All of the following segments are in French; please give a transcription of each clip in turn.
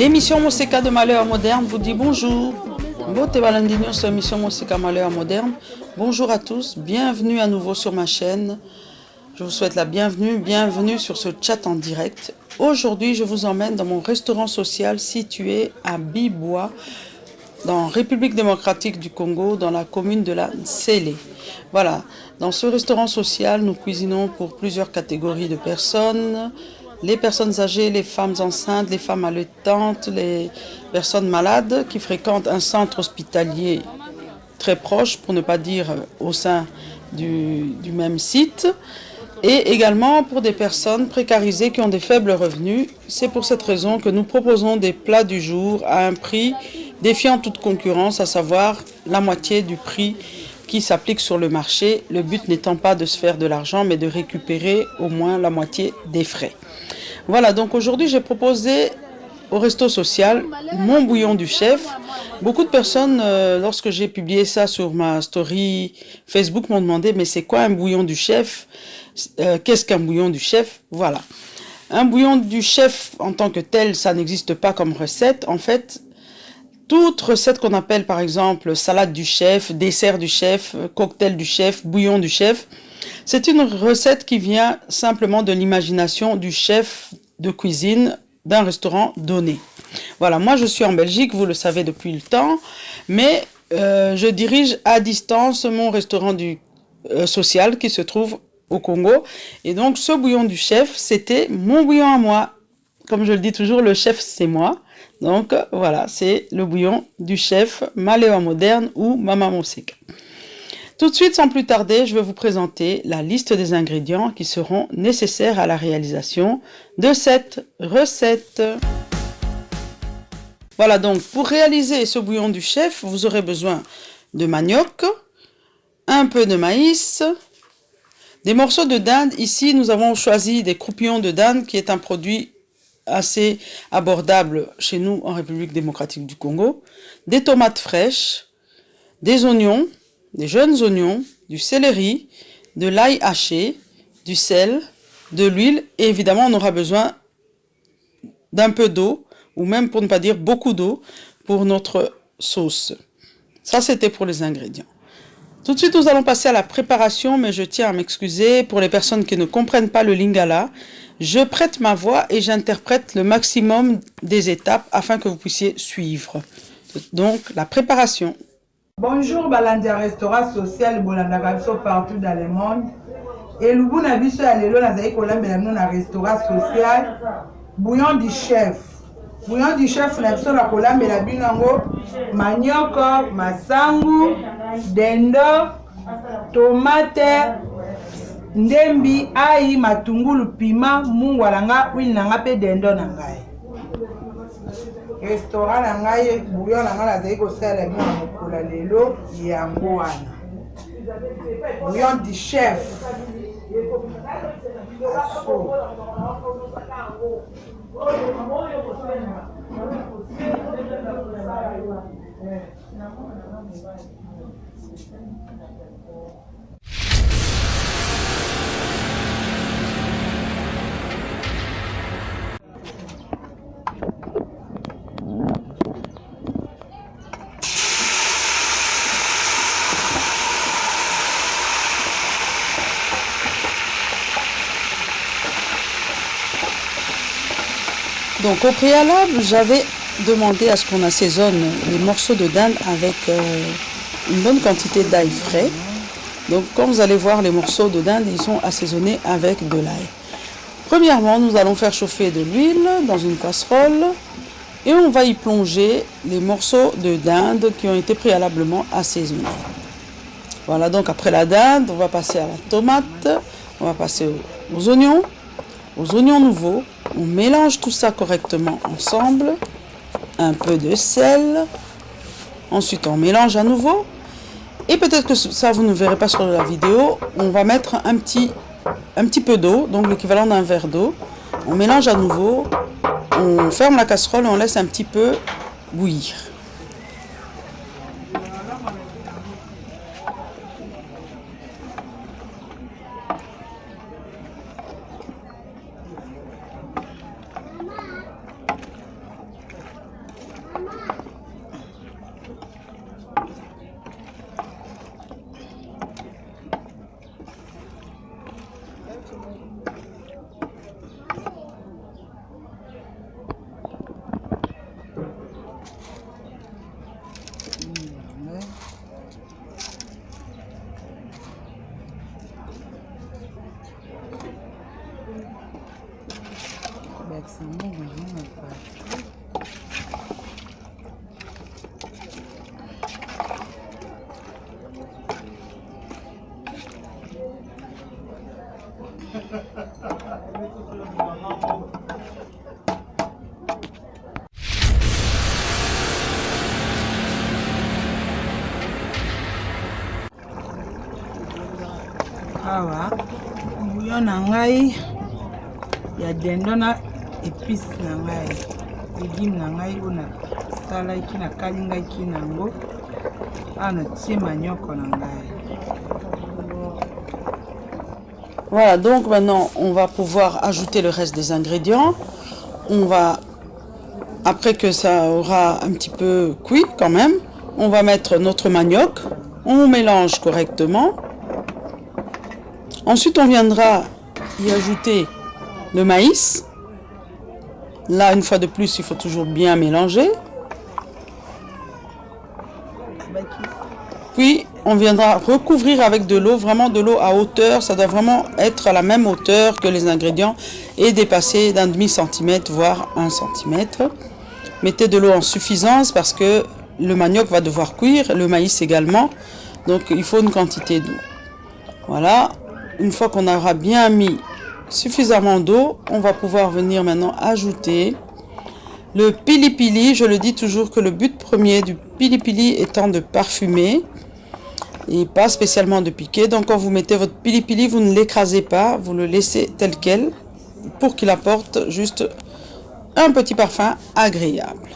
L'émission Moseka de Malheur Moderne vous dit bonjour. Bote Balandinho sur l'émission Moseka Malheur Moderne. Bonjour à tous, bienvenue à nouveau sur ma chaîne. Je vous souhaite la bienvenue sur ce chat en direct. Aujourd'hui, je vous emmène dans mon restaurant social situé à Bibois, dans République démocratique du Congo, dans la commune de la Nsele. Voilà, dans ce restaurant social, nous cuisinons pour plusieurs catégories de personnes. Les personnes âgées, les femmes enceintes, les femmes allaitantes, les personnes malades qui fréquentent un centre hospitalier très proche, pour ne pas dire au sein du même site. Et également pour des personnes précarisées qui ont des faibles revenus. C'est pour cette raison que nous proposons des plats du jour à un prix défiant toute concurrence, à savoir la moitié du prix qui s'applique sur le marché. Le but n'étant pas de se faire de l'argent, mais de récupérer au moins la moitié des frais. Voilà, donc aujourd'hui j'ai proposé au resto social mon bouillon du chef. Beaucoup de personnes, lorsque j'ai publié ça sur ma story Facebook, m'ont demandé mais c'est quoi un bouillon du chef? Qu'est-ce qu'un bouillon du chef? Voilà. Un bouillon du chef en tant que tel, ça n'existe pas comme recette. En fait, toute recette qu'on appelle par exemple salade du chef, dessert du chef, cocktail du chef, bouillon du chef, c'est une recette qui vient simplement de l'imagination du chef de cuisine d'un restaurant donné. Voilà, moi je suis en Belgique, vous le savez depuis le temps, mais je dirige à distance mon restaurant social qui se trouve au Congo. Et donc ce bouillon du chef, c'était mon bouillon à moi. Comme je le dis toujours, le chef c'est moi. Donc voilà, c'est le bouillon du chef Malheur Moderne ou Mama Moseka. Tout de suite, sans plus tarder, je vais vous présenter la liste des ingrédients qui seront nécessaires à la réalisation de cette recette. Voilà, donc pour réaliser ce bouillon du chef, vous aurez besoin de manioc, un peu de maïs, des morceaux de dinde. Ici, nous avons choisi des croupillons de dinde, qui est un produit assez abordable chez nous en République démocratique du Congo, des tomates fraîches, des oignons, des jeunes oignons, du céleri, de l'ail haché, du sel, de l'huile et évidemment on aura besoin d'un peu d'eau ou même pour ne pas dire beaucoup d'eau pour notre sauce. Ça c'était pour les ingrédients. Tout de suite nous allons passer à la préparation, mais je tiens à m'excuser pour les personnes qui ne comprennent pas le lingala. Je prête ma voix et j'interprète le maximum des étapes afin que vous puissiez suivre. Donc la préparation. Bonjour Balandia restaurant social Bolanda partout dans le monde. Et le bon avis sur les lois dans restaurant social bouillon du chef. Bouillon du chef na biso na kolambela binango manioko, masangu, dendo, tomate, ndembi, aïe, matungulu, piment, mungwalanga, huile nanga pe dendo na ngai. Restaurant na ngai bouillon na ngai nazali kosala bino na mokolo lelo yango wana. Bouillon du chef. Donc au préalable, j'avais demandé à ce qu'on assaisonne les morceaux de dinde avec une bonne quantité d'ail frais. Donc comme vous allez voir, les morceaux de dinde, ils sont assaisonnés avec de l'ail. Premièrement, nous allons faire chauffer de l'huile dans une casserole et on va y plonger les morceaux de dinde qui ont été préalablement assaisonnés. Voilà, donc après la dinde, on va passer à la tomate, on va passer aux oignons nouveaux. On mélange tout ça correctement ensemble, un peu de sel, ensuite on mélange à nouveau, et peut-être que ça vous ne verrez pas sur la vidéo, on va mettre un petit peu d'eau, donc l'équivalent d'un verre d'eau, on mélange à nouveau, on ferme la casserole et on laisse un petit peu bouillir. Awa bouillon na ngai ya dendo na épice na ngai légume na ngai ona salaki na kalingaki nango ana tie manioko na ngai. Voilà, donc maintenant on va pouvoir ajouter le reste des ingrédients. On va, après que ça aura un petit peu cuit quand même, on va mettre notre manioc, on mélange correctement. Ensuite on viendra y ajouter le maïs. Là une fois de plus il faut toujours bien mélanger. Puis on viendra recouvrir avec de l'eau, vraiment de l'eau à hauteur. Ça doit vraiment être à la même hauteur que les ingrédients et dépasser d'un demi-centimètre, voire 1 centimètre. Mettez de l'eau en suffisance parce que le manioc va devoir cuire, le maïs également. Donc il faut une quantité d'eau. Voilà, une fois qu'on aura bien mis suffisamment d'eau, on va pouvoir venir maintenant ajouter le pili-pili. Je le dis toujours que le but premier du pili-pili étant de parfumer et pas spécialement de piquer. Donc quand vous mettez votre pili-pili, vous ne l'écrasez pas, vous le laissez tel quel pour qu'il apporte juste un petit parfum agréable.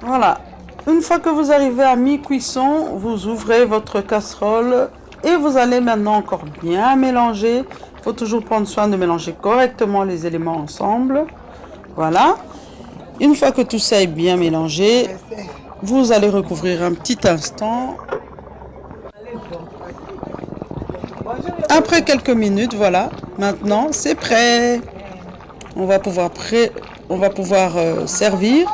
Voilà, une fois que vous arrivez à mi-cuisson, vous ouvrez votre casserole et vous allez maintenant encore bien mélanger. Il faut toujours prendre soin de mélanger correctement les éléments ensemble. Voilà, une fois que tout ça est bien mélangé, vous allez recouvrir un petit instant. Après quelques minutes, voilà, maintenant c'est prêt. On va pouvoir servir.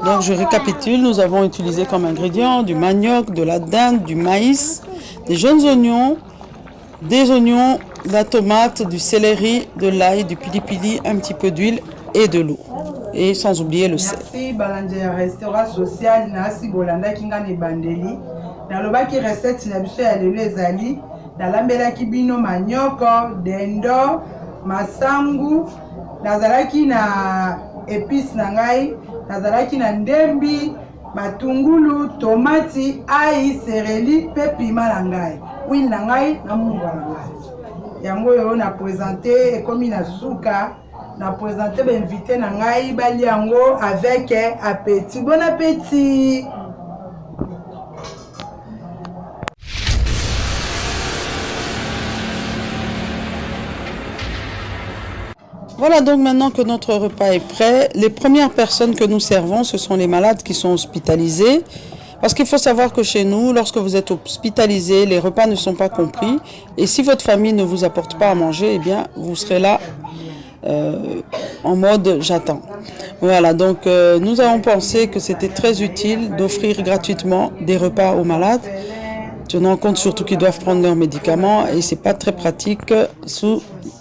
Donc je récapitule, nous avons utilisé comme ingrédients du manioc, de la dinde, du maïs, des jeunes oignons, des oignons, de la tomate, du céleri, de l'ail, du pili-pili, un petit peu d'huile et de l'eau. Et sans oublier le sel. Merci Balandia restaurant social nasi bolanda kinga ne bandeli. Nalobaki recette na biso ya lelo ezali nalambelaki bino manioko, dendo, masangu, nazalaki na épice na ngai, nazalaki na ndembi, matungulu, tomati, aïe, céréli, pe piment na ngai. Oui, na ngai, na mungwa na ngai. Yango yo na présenté comme na souka, na présenté ba invité na ngai bali yango avec appétit. Bon appétit. Voilà, donc maintenant que notre repas est prêt, les premières personnes que nous servons, ce sont les malades qui sont hospitalisés. Parce qu'il faut savoir que chez nous, lorsque vous êtes hospitalisé, les repas ne sont pas compris. Et si votre famille ne vous apporte pas à manger, eh bien, vous serez là en mode j'attends. Voilà, donc nous avons pensé que c'était très utile d'offrir gratuitement des repas aux malades, tenant compte surtout qu'ils doivent prendre leurs médicaments et c'est pas très pratique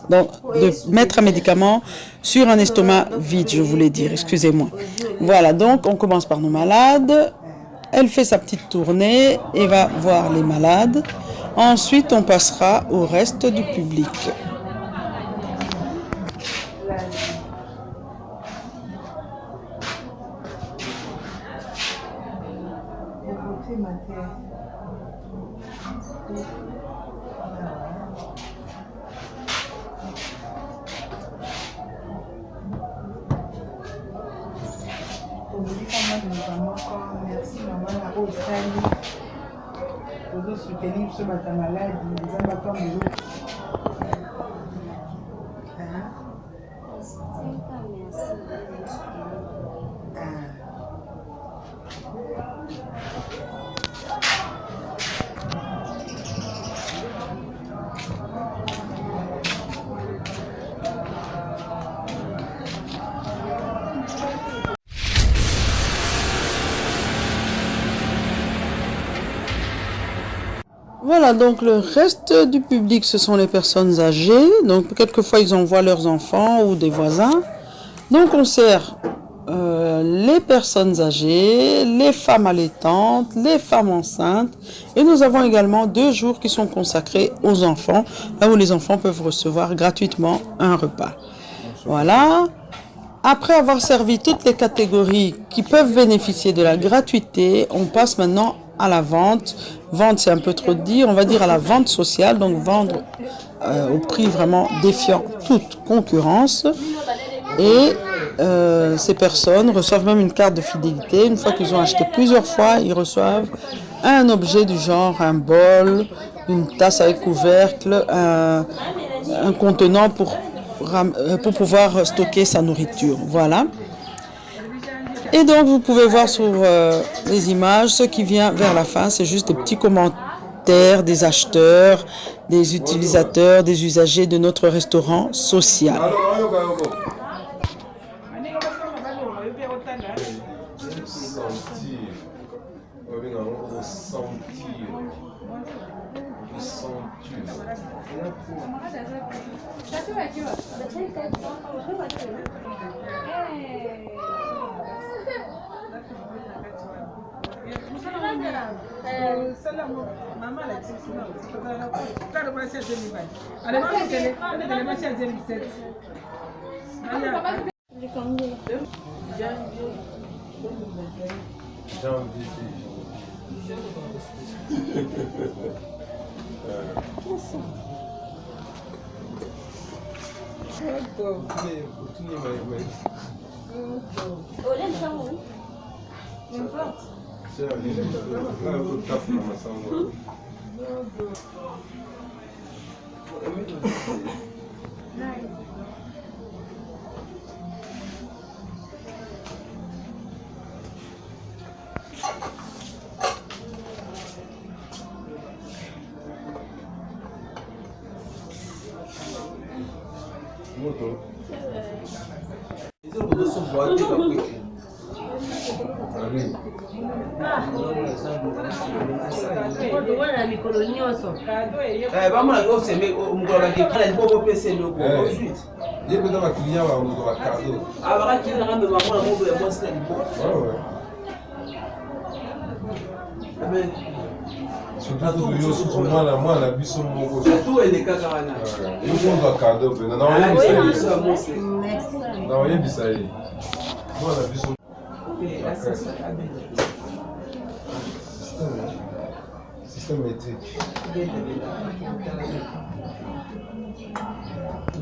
de mettre un médicament sur un estomac vide, je voulais dire, excusez-moi. Voilà, donc on commence par nos malades. Elle fait sa petite tournée et va voir les malades. Ensuite, on passera au reste du public. Merci maman na osali ozo soutenir biso bata maladi nzambe ata molo. Voilà, donc le reste du public, ce sont les personnes âgées. Donc, quelquefois, ils envoient leurs enfants ou des voisins. Donc, on sert les personnes âgées, les femmes allaitantes, les femmes enceintes. Et nous avons également 2 jours qui sont consacrés aux enfants, là où les enfants peuvent recevoir gratuitement un repas. Voilà. Après avoir servi toutes les catégories qui peuvent bénéficier de la gratuité, on passe maintenant à la vente. Vente, c'est un peu trop dit, on va dire à la vente sociale, donc vendre au prix vraiment défiant toute concurrence. Et ces personnes reçoivent même une carte de fidélité. Une fois qu'ils ont acheté plusieurs fois, ils reçoivent un objet du genre un bol, une tasse avec couvercle, un contenant pour pouvoir stocker sa nourriture. Voilà. Et donc, vous pouvez voir sur les images, ce qui vient vers la fin, c'est juste des petits commentaires des acheteurs, des utilisateurs, des usagers de notre restaurant social.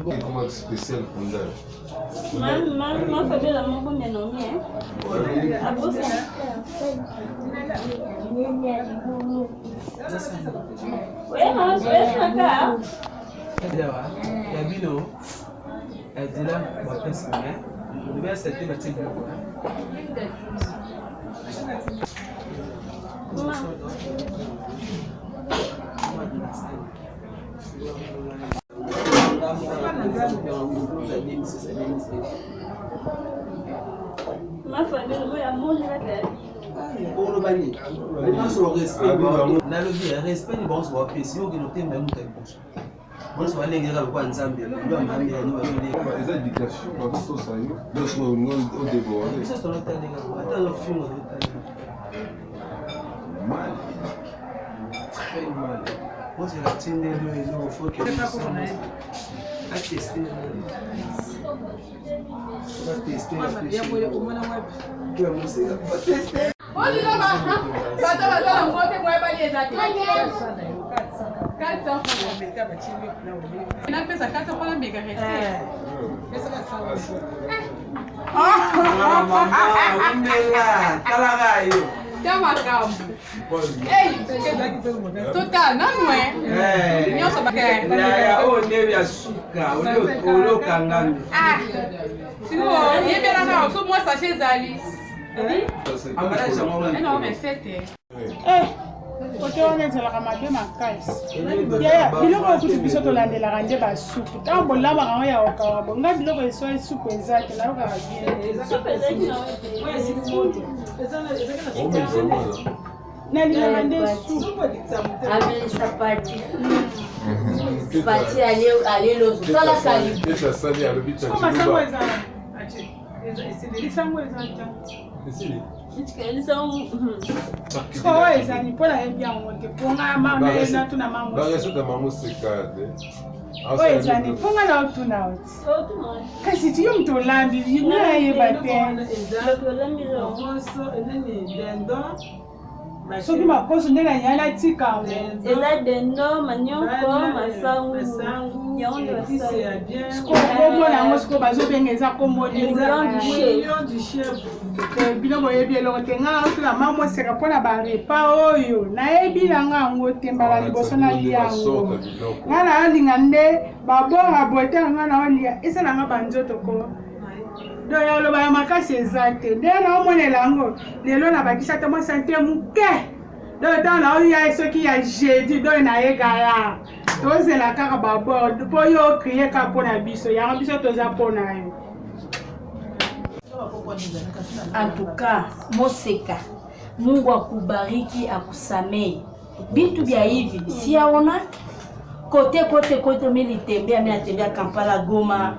Comment spécial pour ça? Ma famille a mon bien nommé. Ma famille a mon pour le bani. Maintenant sur le respect, on a le bien respect du bon soit fait. Si on veut noter même tel bon. Bon soit les gars quoi ensemble. Nous on a mis nous les éducations dans tout ça. Nous sommes au déborder. Ça c'est le temps les gars. Attends le film. Mal. Très mal. Moi c'est la tine de nous faut que à tester. On va tester. Kote wana ezalaka mabe makasi biloko okuti biso tolandelaka nde basupu ntango bolabaka ngo ya okawa bonga biloko eso esupu eza te nayokaka nalingaka nde supu lisango eza oyo ezali mpona yebi yango te mponga mamena tuna mamoyo ezali mponga na otuna oti kasi tiyo mutu olambi nayeba te soki makoso nde na nyala tikango eza dendo manioko masangu kombo nango sikoyo bazobenga eza kombo biloko oyebi eloko te nga otuna mamoseka mpona barepa oyo nayebi nanga yango te mbala liboso nalia yango nga nayolinga nde babonga bote nga nayolia eza nanga banzoto ko do ya oloba ya makasi eza te nde naomonela yango lelo nabakisa te mwa sante moke do ntango naolia soki ya jeudi do nayekaya tozela kaka babord mpo yo okrie kaka mpo na biso yango biso toza mpo na yo. Antuka Moseka, Mungu akubariki akusamehe. Bintu vya hivi siyaona kote militembea natembea Kampala, Goma,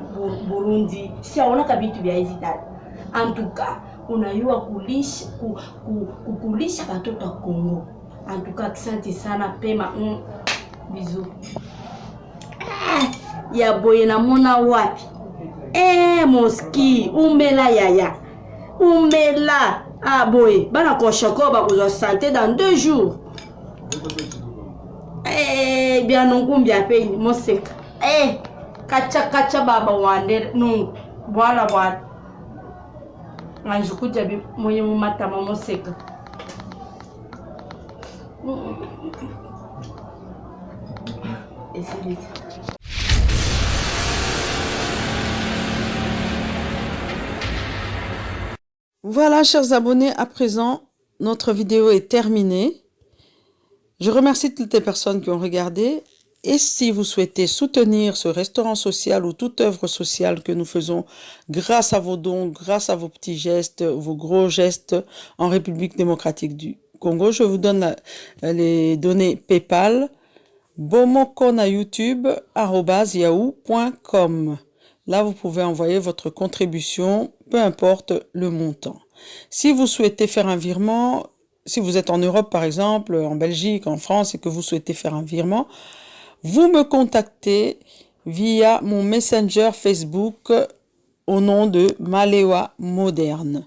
Burundi. Siyaona ka bintu vya hivi dada. Antuka unayua kukulisha watoto wa Kongo. Antuka asante sana pema bizu. Ya boye na mona wapi? Moski umela yaya. Umela boy bana koshoko ba ko santé dans 2 jours. Bien nongumbia pe Moseka. Kacha baba wande no bwala bwa. Anjukuja bi moye mata Moseka. Voilà, chers abonnés, à présent, notre vidéo est terminée. Je remercie toutes les personnes qui ont regardé. Et si vous souhaitez soutenir ce restaurant social ou toute œuvre sociale que nous faisons grâce à vos dons, grâce à vos petits gestes, vos gros gestes en République démocratique du Congo, je vous donne les données PayPal, bomokona YouTube, @yahoo.com. Là, vous pouvez envoyer votre contribution, peu importe le montant. Si vous souhaitez faire un virement, si vous êtes en Europe par exemple, en Belgique, en France, et que vous souhaitez faire un virement, vous me contactez via mon Messenger Facebook au nom de Malewa Moderne.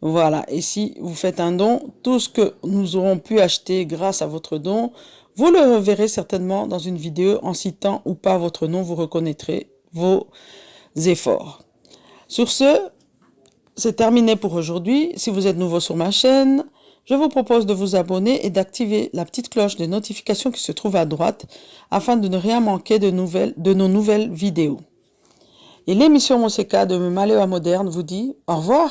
Voilà, et si vous faites un don, tout ce que nous aurons pu acheter grâce à votre don, vous le reverrez certainement dans une vidéo en citant ou pas votre nom, vous reconnaîtrez vos efforts. Sur ce, c'est terminé pour aujourd'hui. Si vous êtes nouveau sur ma chaîne, je vous propose de vous abonner et d'activer la petite cloche de notification qui se trouve à droite afin de ne rien manquer de nos nouvelles vidéos. Et l'émission Moseka de Malewa Moderne vous dit au revoir.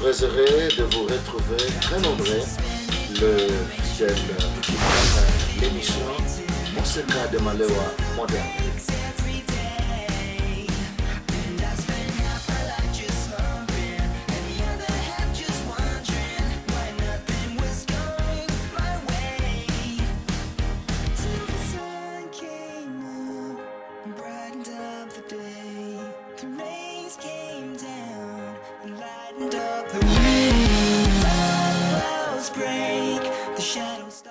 Très heureux de vous retrouver, très nombreux, le fidèle qui prend l'émission Moseka de Malewa Moderne. Up the wind, clouds break, the shadows stop.